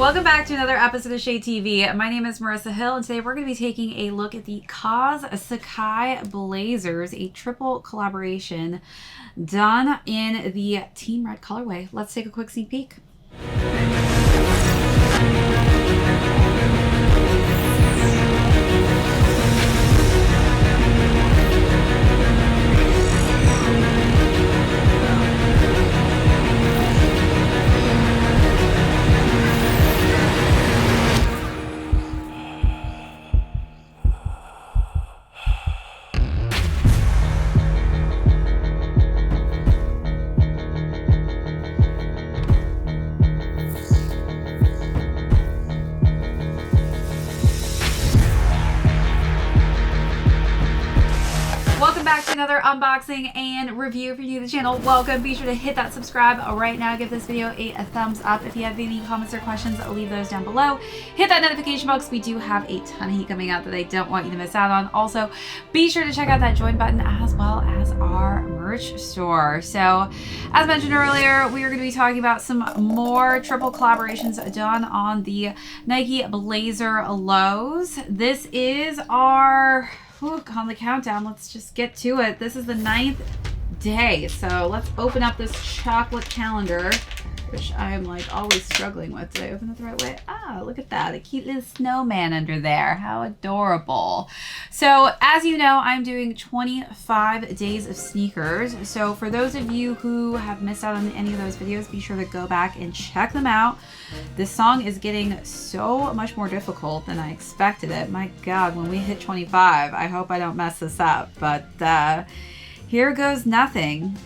Welcome back to another episode of Shade TV. My name is Marissa Hill, and today we're going to be taking a look at the Kaws Sacai Blazers, a triple collaboration done in the Team Red colorway. Let's take a quick sneak peek. Welcome back to another unboxing and review. If you're new to the channel, welcome. Be sure to hit that subscribe right now. Give this video a thumbs up. If you have any comments or questions, leave those down below. Hit that notification box. We do have a ton of heat coming out that I don't want you to miss out on. Also, be sure to check out that join button as well as our merch store. So, as mentioned earlier, we are going to be talking about some more triple collaborations done on the Nike BLAZER lows. This is our... on the countdown. Let's just get to it. This is the 9th day. So let's open up this chocolate calendar, which I'm like always struggling with. Did I open it the right way? Ah, look at that. A cute little snowman under there. How adorable. So as you know, I'm doing 25 days of sneakers. So for those of you who have missed out on any of those videos, be sure to go back and check them out. This song is getting so much more difficult than I expected it. My God, when we hit 25, I hope I don't mess this up, but here goes nothing.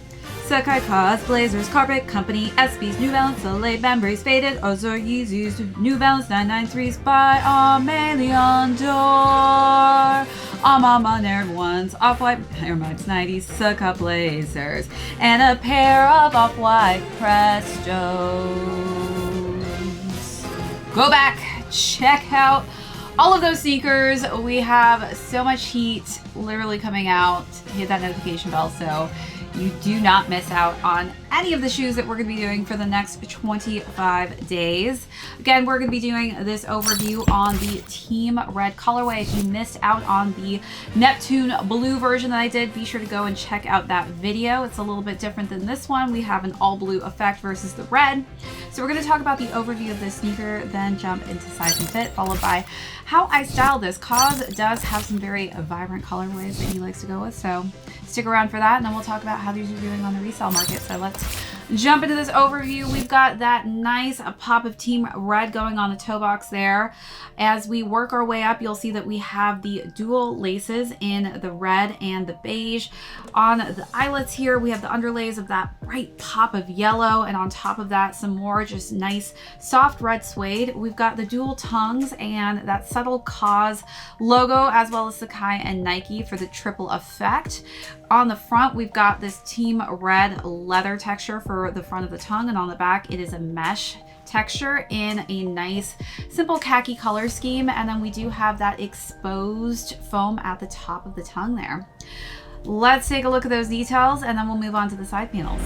Sacai, Kaws, Blazers, Carpet Company, SB's, New Balance, Soleil, Banbury's, Faded, Ozor, Yeezus, New Balance 993s by Armelion Dor, Mama Air Ones, Off-White Air Max 90s, Sacai Blazers, and a pair of Off-White Prestos. Go back, check out all of those sneakers. We have so much heat literally coming out. Hit that notification bell so you do not miss out on any of the shoes that we're going to be doing for the next 25 days. Again, we're going to be doing this overview on the Team Red colorway. If you missed out on the Neptune Blue version that I did, be sure to go and check out that video. It's a little bit different than this one. We have an all blue effect versus the red. So we're going to talk about the overview of this sneaker, then jump into size and fit, followed by how I style this. Kaws does have some very vibrant colorways that he likes to go with, so stick around for that, and then we'll talk about how these are doing on the resale market. So let's jump into this overview. We've got that nice pop of Team Red going on the toe box there. As we work our way up, you'll see that we have the dual laces in the red and the beige. On the eyelets here, we have the underlays of that bright pop of yellow, and on top of that, some more just nice soft red suede. We've got the dual tongues and that subtle Kaws logo, as well as Sacai and Nike for the triple effect. On the front, we've got this Team Red leather texture for the front of the tongue, and on the back, it is a mesh texture in a nice simple khaki color scheme. And then we do have that exposed foam at the top of the tongue there. Let's take a look at those details, and then we'll move on to the side panels.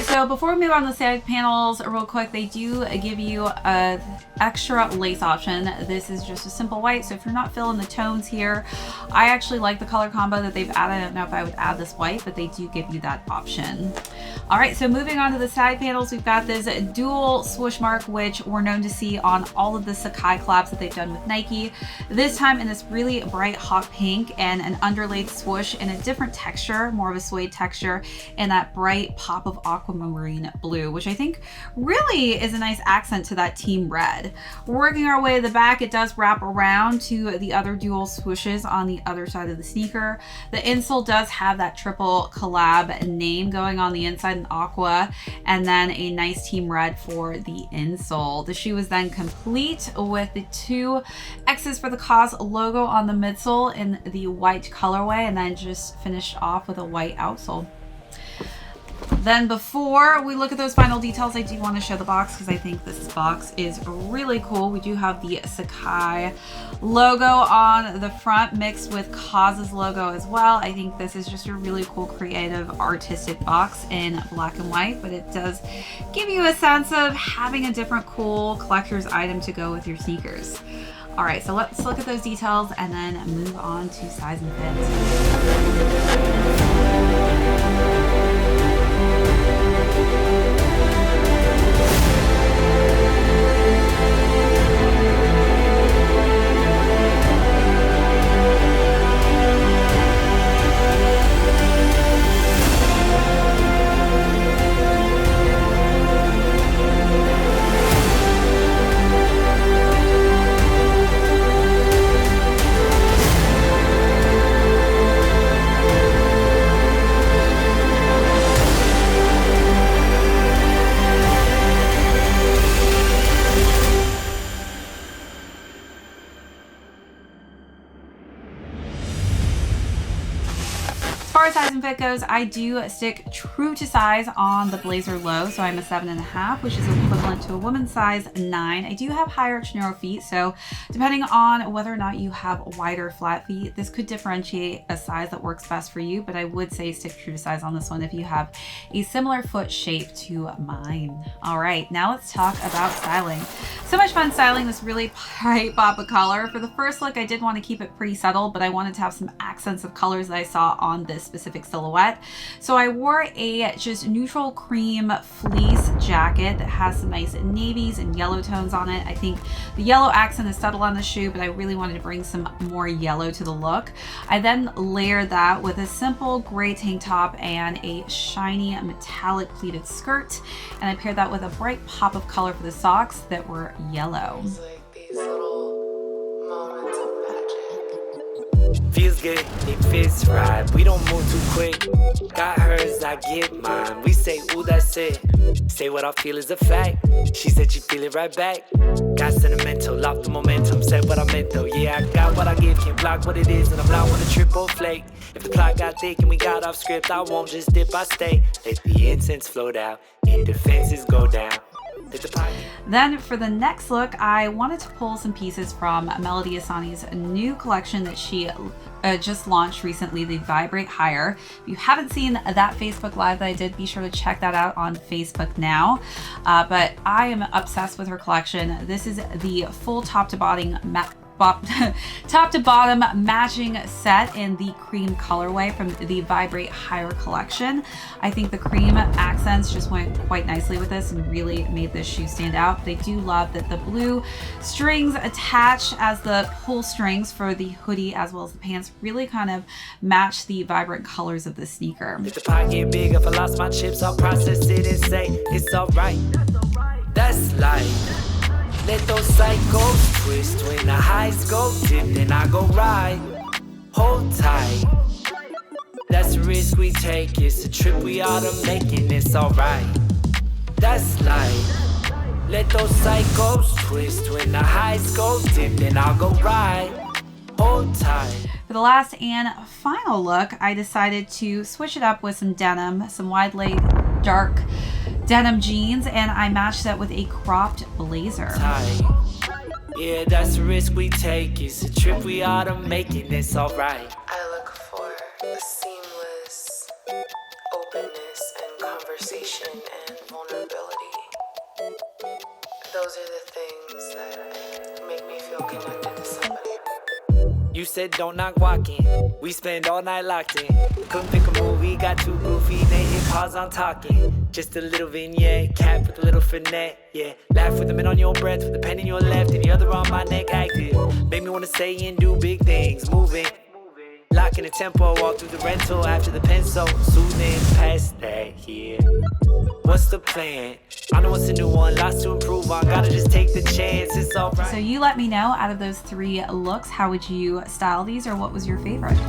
So before we move on to the side panels real quick, they do give you a extra lace option. This is just a simple white, so if you're not feeling the tones here, I actually like the color combo that they've added. I don't know if I would add this white, but they do give you that option. All right, so moving on to the side panels, we've got this dual swoosh mark, which we're known to see on all of the Sacai collabs that they've done with Nike. This time in this really bright hot pink and an underlaid swoosh in a different texture, more of a suede texture, and that bright pop of aquamarine blue, which I think really is a nice accent to that team red. Working our way to the back, it does wrap around to the other dual swooshes on the other side of the sneaker. The insole does have that triple collab name going on the inside in aqua, and then a nice team red for the insole. The shoe is then complete with the 2 X's for the Kaws logo on the midsole in the white colorway, and then just finished off with a white outsole. Then before we look at those final details, I do want to show the box because I think this box is really cool. We do have the Sacai logo on the front mixed with Kaws' logo as well. I think this is just a really cool, creative, artistic box in black and white, but it does give you a sense of having a different cool collector's item to go with your sneakers. All right, so let's look at those details and then move on to size and fit. As far as size and fit goes, I do stick true to size on the BLAZER low, so I'm a 7.5, which is equivalent to a woman's size 9. I do have higher narrow feet, so depending on whether or not you have wider flat feet, this could differentiate a size that works best for you, but I would say stick true to size on this one if you have a similar foot shape to mine. All right, now let's talk about styling. So much fun styling this really bright pop of color. For the first look, I did want to keep it pretty subtle, but I wanted to have some accents of colors that I saw on this specific silhouette. So I wore a just neutral cream fleece jacket that has some nice navies and yellow tones on it. I think the yellow accent is subtle on the shoe, but I really wanted to bring some more yellow to the look. I then layered that with a simple gray tank top and a shiny metallic pleated skirt, and I paired that with a bright pop of color for the socks that were yellow. Feels good, it fits right. We don't move too quick. Got hers, I get mine. We say, ooh, that's it. Say what I feel is a fact. She said she feel it right back. Got sentimental, locked the momentum. Said what I meant though. Yeah, I got what I give, can't block what it is, and I'm not with a trip or flake. If the plot got thick and we got off script, I won't just dip, I stay. Let the incense float out and defenses go down. Then for the next look, I wanted to pull some pieces from Melody Asani's new collection that she just launched recently, the Vibrate Higher. If you haven't seen that Facebook Live that I did, be sure to check that out on Facebook now. But I am obsessed with her collection. This is the full top to bottom matching set in the cream colorway from the Vibrate Higher collection. I think the cream accents just went quite nicely with this and really made this shoe stand out. But I do love that the blue strings attached as the pull strings for the hoodie as well as the pants really kind of match the vibrant colors of the sneaker. If the pot get big, if I lost my chips, I'll process it and say it's alright. That's life. Let those cycles twist when the highs go dip, then I go ride. Hold tight. That's a risk we take. It's a trip we ought to make, and it's alright. That's life. Let those cycles twist when the highs go dip, then I'll go ride. Hold tight. For the last and final look, I decided to switch it up with some denim, some wide leg dark denim jeans, and I matched that with a cropped blazer. Yeah, that's a risk we take. It's a trip we ought to make, and it's alright. I look for a seamless openness and conversation and vulnerability. Those are the things that make me feel connected to somebody. You said don't knock walking. We spend all night locked in. Couldn't pick a movie, got too goofy. They hit pause on talking. Just a little vignette, cap with a little finesse. Yeah, laugh with the mint on your breath, with the pen in your left and the other on my neck. Active, made me wanna say and do big things. Moving, locking the tempo, walk through the rental after the pencil. Soothing past that, yeah. What's the plan? I know it's a new one, lots to improve on. Gotta just take the chance, it's alright. So you let me know, out of those 3 looks, how would you style these, or what was your favorite?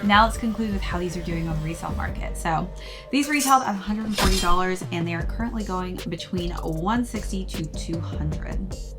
Now let's conclude with how these are doing on the resale market. So these retailed at $140 and they are currently going between $160 to $200.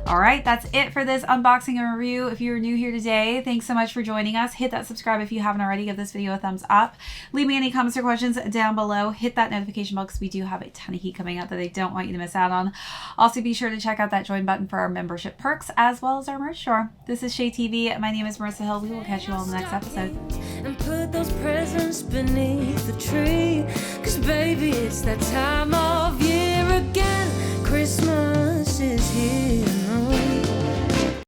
All right, that's it for this unboxing and review. If you're new here today, thanks so much for joining us. Hit that subscribe if you haven't already. Give this video a thumbs up. Leave me any comments or questions down below. Hit that notification bell because we do have a ton of heat coming up that I don't want you to miss out on. Also, be sure to check out that join button for our membership perks as well as our merch store. This is ShadeTV. My name is Marissa Hill. We will catch you all in the next episode. And put those presents beneath the tree, 'cause baby, it's that time of year.